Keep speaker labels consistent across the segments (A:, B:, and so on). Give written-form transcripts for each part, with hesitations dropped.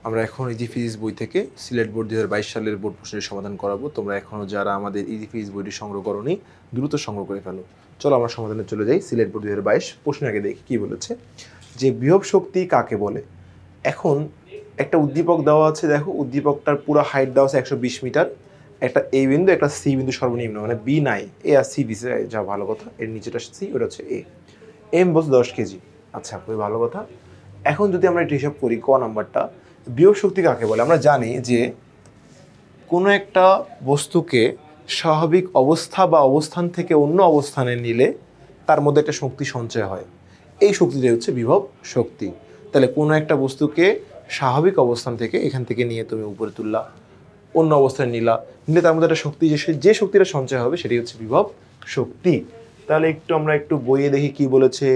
A: আমরা এখন easy physics বই থেকে সিলেট বোর্ড 2022 সালের বোর্ড প্রশ্নের সমাধান করাবো। তোমরা এখনও যারা আমাদের ইজি ফিজিক্স বইটি সংগ্রহ করোনি দ্রুত সংগ্রহ করে ফেলো। চলো আমরা সমাধানে চলে যাই। সিলেট বোর্ড 2022 প্রশ্নের আগে দেখি কী বলেছে, যে বিভব শক্তি কাকে বলে। এখন একটা উদ্দীপক দেওয়া আছে, দেখো উদ্দীপকটার পুরো হাইট দেওয়া আছে 120 মিটার, একটা এ বিন্দু একটা সি বিন্দু সর্বনিম্ন, মানে বি নাই, এ আর সি দিছে, যা ভালো কথা। এর নিচেটা সি, ওটা হচ্ছে এ। এম বলছে 10 কেজি। আচ্ছা, খুবই ভালো কথা। এখন যদি আমরা একটু হিসাব করি, ক নাম্বারটা, বিভব শক্তি কাকে বলে। আমরা জানি যে কোনো একটা বস্তুকে স্বাভাবিক অবস্থা বা অবস্থান থেকে অন্য অবস্থানে নিলে তার মধ্যে একটা শক্তি সঞ্চয় হয়, এই শক্তিটাই হচ্ছে বিভব শক্তি। তাহলে কোনো একটা বস্তুকে স্বাভাবিক অবস্থান থেকে এখান থেকে নিয়ে তুমি উপরে তুললা, অন্য অবস্থায় নিলে তার মধ্যে একটা শক্তি, যে শক্তিটা সঞ্চয় হবে সেটাই হচ্ছে বিভব শক্তি। তাহলে আমরা একটু বইয়ে দেখি কি বলেছে।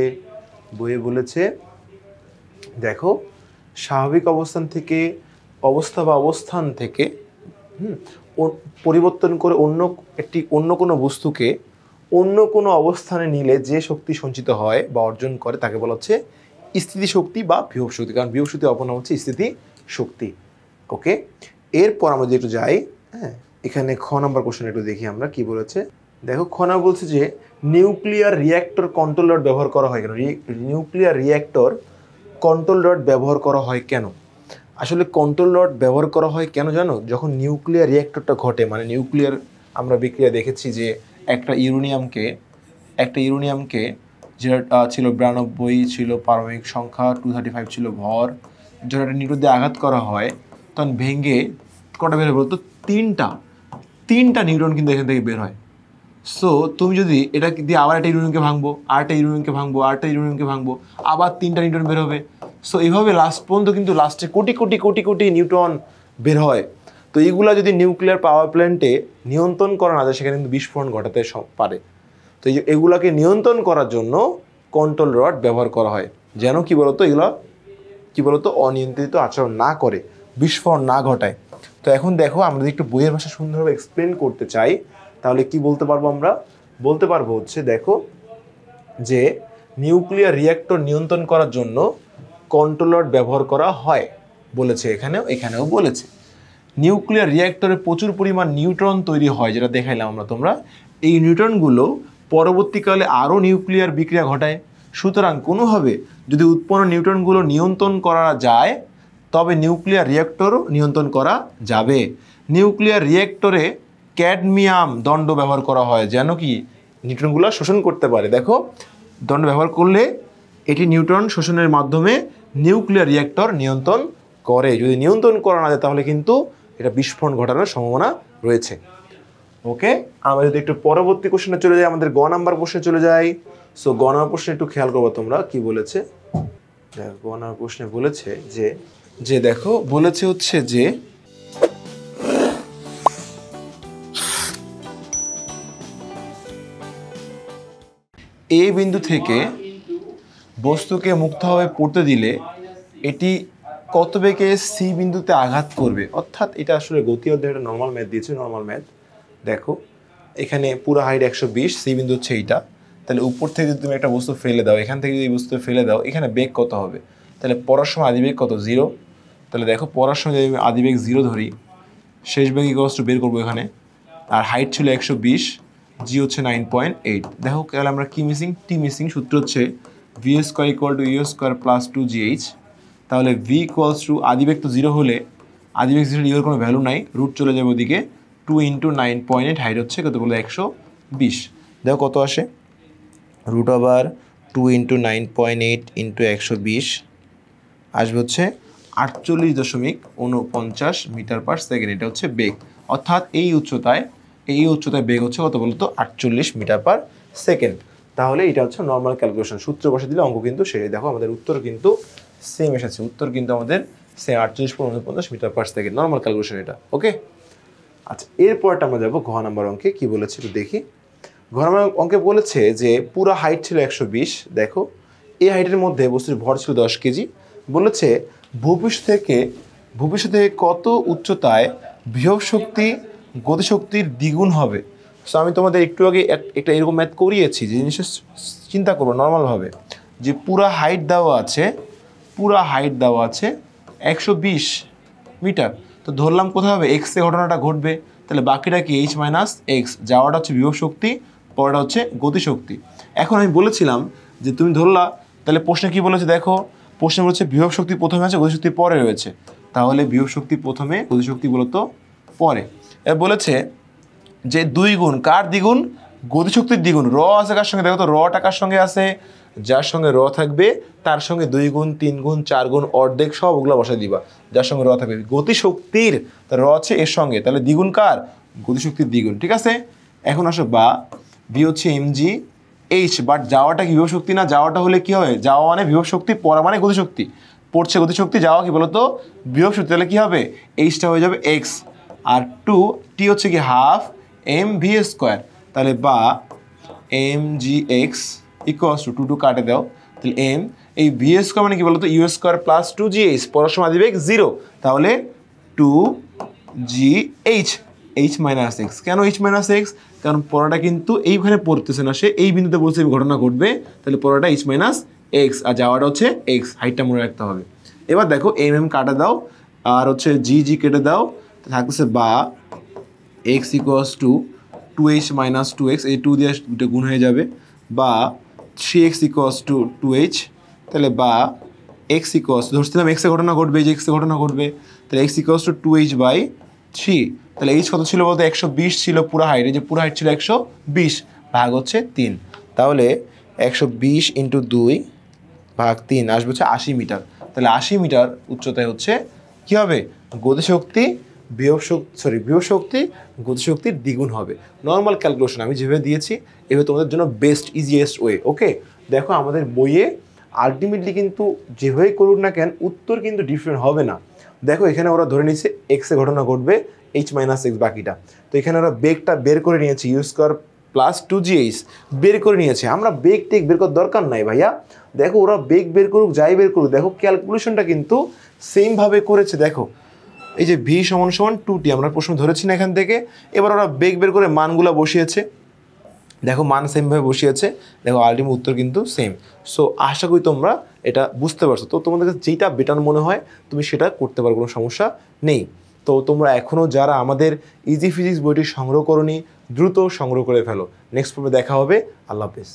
A: বইয়ে বলেছে, দেখো স্বাভাবিক অবস্থান থেকে অবস্থা বা অবস্থান থেকে পরিবর্তন করে অন্য কোনো বস্তুকে অন্য কোনো অবস্থানে নিলে যে শক্তি সঞ্চিত হয় বা অর্জন করে তাকে বলা হচ্ছে স্থিতিশক্তি বা বিভব শক্তি। কারণ বিভব শক্তি অপর নাম হচ্ছে স্থিতি শক্তি। ওকে, এরপর আমরা যদি একটু যাই, হ্যাঁ, এখানে খ নাম্বার কোশ্চেন একটু দেখি আমরা কি বলেছে। দেখো খ নাম্বার বলছে যে নিউক্লিয়ার রিঅ্যাক্টর কন্ট্রোল রড ব্যবহার করা হয় কেন। নিউক্লিয়ার রিঅ্যাক্টর কন্ট্রোল রড ব্যবহার করা হয় কেন। আসলে কন্ট্রোল রড ব্যবহার করা হয় কেন জানো, যখন নিউক্লিয়ার রিঅ্যাক্টরটা ঘটে, মানে নিউক্লিয়ার আমরা বিক্রিয়া দেখেছি যে একটা ইউরেনিয়ামকে যেটা ছিল 92 ছিল পারমাণবিক সংখ্যা, 235 ছিল ভর, যখন একটা নিউটন দিয়ে আঘাত করা হয় তখন ভেঙে কটা বের হয় বলতো, তিনটা নিউটন কিন্তু এখান থেকে বের হয়। সো তুমি যদি এটা দিয়ে আবার একটা ইউরেনিয়ামকে ভাঙবো, আরেকটা ইউরেনিয়ামকে ভাঙবো, আবার 3টা নিউটন বের হবে। সো এইভাবে লাস্ট পর্যন্ত কিন্তু লাস্টে কোটি কোটি কোটি কোটি নিউটন বের হয়। তো এইগুলা যদি নিউক্লিয়ার পাওয়ার প্ল্যান্টে নিয়ন্ত্রণ করা না যায়, সেখানে কিন্তু বিস্ফোরণ ঘটাতে পারে। তো এগুলাকে নিয়ন্ত্রণ করার জন্য কন্ট্রোল রড ব্যবহার করা হয়, যেন কি বলতো এগুলো অনিয়ন্ত্রিত আচরণ না করে, বিস্ফোরণ না ঘটায়। তো এখন দেখো আমরা যদি একটু বইয়ের ভাষা সুন্দরভাবে এক্সপ্লেন করতে চাই, তাহলে কি বলতে পারবো আমরা, বলতে পারবো হচ্ছে, দেখো যে নিউক্লিয়ার রিঅ্যাক্টর নিয়ন্ত্রণ করার জন্য কন্ট্রোল রড ব্যবহার করা হয় বলেছে, এখানেও বলেছে। নিউক্লিয়ার রিঅ্যাক্টরে প্রচুর পরিমাণ নিউট্রন তৈরি হয়, যেটা দেখাইলাম আমরা তোমরা। এই নিউট্রনগুলো পরবর্তীকালে আরও নিউক্লিয়ার বিক্রিয়া ঘটায়। সুতরাং কোনোভাবে যদি উৎপন্ন নিউট্রনগুলো নিয়ন্ত্রণ করা যায়, তবে নিউক্লিয়ার রিঅ্যাক্টরও নিয়ন্ত্রণ করা যাবে। নিউক্লিয়ার রিঅ্যাক্টরে ক্যাডমিয়াম দণ্ড ব্যবহার করা হয়, যেন কি নিউট্রনগুলো শোষণ করতে পারে। দেখো দণ্ড ব্যবহার করলে এটি নিউট্রন শোষণের মাধ্যমে নিউক্লিয়ার রিঅ্যাক্টর নিয়ন্ত্রণ করে। যদি নিয়ন্ত্রণ করা না যায় তাহলে কিন্তু এটা বিস্ফোরণ ঘটানোর সম্ভাবনা রয়েছে। ওকে, আমরা যদি একটু পরবর্তী কোশ্চেনে চলে যাই, আমাদের গ নাম্বার প্রশ্নে চলে যাই। সো গ নাম্বার প্রশ্নে একটু খেয়াল করবো তোমরা কি বলেছে। গ নাম্বার প্রশ্নে বলেছে যে দেখো বলেছে হচ্ছে যে এ বিন্দু থেকে বস্তুকে মুক্তভাবে পড়তে দিলে এটি কত বেগে সি বিন্দুতে আঘাত করবে। অর্থাৎ এটা আসলে গতি অধ্যায়ে একটা নর্মাল ম্যাথ দিয়েছে, নর্মাল ম্যাথ। দেখো এখানে পুরো হাইট 120, সি বিন্দু হচ্ছে এইটা। তাহলে উপর থেকে যদি তুমি একটা বস্তু ফেলে দাও, এখান থেকে যদি এই বস্তু ফেলে দাও, এখানে বেগ কত হবে। তাহলে পড়ার সময় আদিবেগ কত, 0। তাহলে দেখো পড়ার সময় যদি আমি আদিবেগ 0 ধরি, শেষ বেগ ইকুয়ালস টু বের করবো এখানে। আর হাইট ছিল 120, জি হচ্ছে 9.8। দেখো তাহলে আমরা কি মিসিং, টি মিসিং। সূত্র হচ্ছে v square equal to u square plus 2gh। তাহলে ভি ইকুয়ালস টু আদিবেগ তো 0 হলে, আদিবেগ 0 ইউর কোনো ভ্যালু নাই, রুট চলে যাবে ওদিকে, 2 × 9.8, হাইট হচ্ছে কত বলে 120। দেখো কত আসে, রুট ওভার 2 × 9.8 × 120 আসবে হচ্ছে 48.49 মিটার পার সেকেন্ড। এটা হচ্ছে বেগ। অর্থাৎ এই উচ্চতায় বেগ হচ্ছে কত বলতো, 48 মিটার পার সেকেন্ড। তাহলে এটা হচ্ছে নর্মাল ক্যালকুলেশন। সূত্র বসে দিলে অঙ্ক কিন্তু সেই, দেখো আমাদের উত্তর কিন্তু সেম এসেছে। উত্তর কিন্তু আমাদের সে 48.49 metre per second, normal calculation এটা। ওকে, আচ্ছা এরপরটা আমরা যাবো ঘ নাম্বার অঙ্কে। কি বলেছে একটু দেখি। ঘ নাম্বার অঙ্কে বলেছে যে পুরো হাইট ছিল 120। দেখো এই হাইটের মধ্যে বস্তুর ভর ছিল 10 কেজি। বলেছে ভবিষ্যতে কত উচ্চতায় বিভব শক্তি গতিশক্তির দ্বিগুণ হবে। সো আমি তোমাদের একটু আগে একটা এরকম ম্যাথ করিয়েছি, যে জিনিসটা চিন্তা করবো নর্মালভাবে, যে পুরা হাইট দেওয়া আছে 120, মিটার। তো ধরলাম কোথায় হবে এক্সে ঘটনাটা ঘটবে, তাহলে বাকিটা কি এইচ মাইনাস এক্স, যাওয়াটা হচ্ছে বিভব শক্তি, পরেরটা হচ্ছে গতিশক্তি। এখন আমি বলেছিলাম যে তুমি ধরলা, তাহলে প্রশ্নে কি বলেছে দেখো, প্রশ্নে বলেছে বিভব শক্তি প্রথমে আছে গতিশক্তি পরে রয়েছে, তাহলে বিভব শক্তি প্রথমে গতিশক্তি বলতো পরে। এবার বলেছে যে 2 গুণ কার দ্বিগুণ, গতিশক্তির দ্বিগুণ। র আছে কার সঙ্গে দেখো তো, রটা কার সঙ্গে আছে, যার সঙ্গে র থাকবে তার সঙ্গে 2 গুণ 3 গুণ 4 গুণ অর্ধেক সব ওগুলো বসাই দিবা, যার সঙ্গে র থাকবে। গতিশক্তির র আছে এর সঙ্গে, তাহলে দ্বিগুণ কার, গতিশক্তির দ্বিগুণ, ঠিক আছে। এখন আসো বা ভি হচ্ছে এমজি এইচ, বাট যাওয়াটা কি বিভব শক্তি না, যাওয়াটা হলে কি হবে, যাওয়া মানে বিভব শক্তি, পড়া মানে গতিশক্তি, পড়ছে গতিশক্তি, যাওয়া কি বলতো বিভব শক্তি, তাহলে কি হবে এইচটা হয়ে যাবে এক্স, আর 2 টি হচ্ছে কি হাফ এম ভি স্কোয়ার, তাহলে বা M G X equals to 2 কাটে দাও, তাহলে এম এই ভি স্কোয়ার মানে কি বলতো ইউ স্কোয়ার প্লাস 2gh, পড়ার সময় দিবে 0, তাহলে 2gh এইচ মাইনাস এক্স। কেন এইচ মাইনাস এক্স, কারণ পড়াটা কিন্তু এইখানে পড়তেছে না, সে এই বিন্দুতে বলছে ঘটনা ঘটবে, তাহলে পড়াটা এইচ মাইনাস এক্স আর যাওয়াটা হচ্ছে এক্স, হাইটটা মনে রাখতে হবে। এবার দেখো এম এম কাটা দাও আর হচ্ছে জি জি কেটে দাও, থাকতেছে বা x equals two 2h minus 2x, এই 2 দিয়ে দুটো গুণ হয়ে যাবে, বা 3x ইকুয়ালস টু 2h, তাহলে বা x ইকুয়ালস, ধরছিলাম এক্সে ঘটনা ঘটবে, যে এক্সে ঘটনা ঘটবে, তাহলে x equals to 2h by 3, তাহলে h কত ছিল বলতে 120 ছিল পুরো হাইট, এই যে পুরো হাইট ছিল 120 ভাগ হচ্ছে 3, তাহলে 120 ইন্টু 2 ভাগ 3 আসবে হচ্ছে 80 মিটার। তাহলে 80 মিটার উচ্চতায় হচ্ছে কী হবে, গতিশক্তি বিভব শক্তি গতিশক্তির দ্বিগুণ হবে। নর্মাল ক্যালকুলেশন আমি যেভাবে দিয়েছি এভাবে তোমাদের জন্য বেস্ট ইজিয়েস্ট ওয়ে। ওকে, দেখো আমাদের বইয়ে আলটিমেটলি কিন্তু যেভাবে করুক না কেন উত্তর কিন্তু ডিফারেন্ট হবে না। দেখো এখানে ওরা ধরে নিচ্ছে এক্সে ঘটনা ঘটবে এইচ মাইনাস এক্স বাকিটা, তো এখানে ওরা বেগটা বের করে নিয়েছে ইউ স্কোয়ার প্লাস 2gh বের করে নিয়েছে, আমরা বেগ টেক বের করার দরকার নাই ভাইয়া। দেখো ওরা বেগ বের করুক যাই বের করুক, দেখো ক্যালকুলেশনটা কিন্তু সেমভাবে করেছে। দেখো এই যে ভি সমান সমান 2t আমরা প্রশ্ন ধরেছি না এখান থেকে, এবার ওরা বেগ বের করে মানগুলো বসিয়েছে, দেখো মান সেমভাবে বসিয়েছে, দেখো আলটিমেট উত্তর কিন্তু সেম। সো আশা করি তোমরা এটা বুঝতে পারছো। তো তোমাদের কাছে যেটা বেটার মনে হয় তুমি সেটা করতে পারো, কোনো সমস্যা নেই। তো তোমরা এখনও যারা আমাদের ইজি ফিজিক্স বইটি সংগ্রহ করোনি দ্রুত সংগ্রহ করে ফেলো। নেক্সট পর্বে দেখা হবে। আল্লাহ হাফেজ।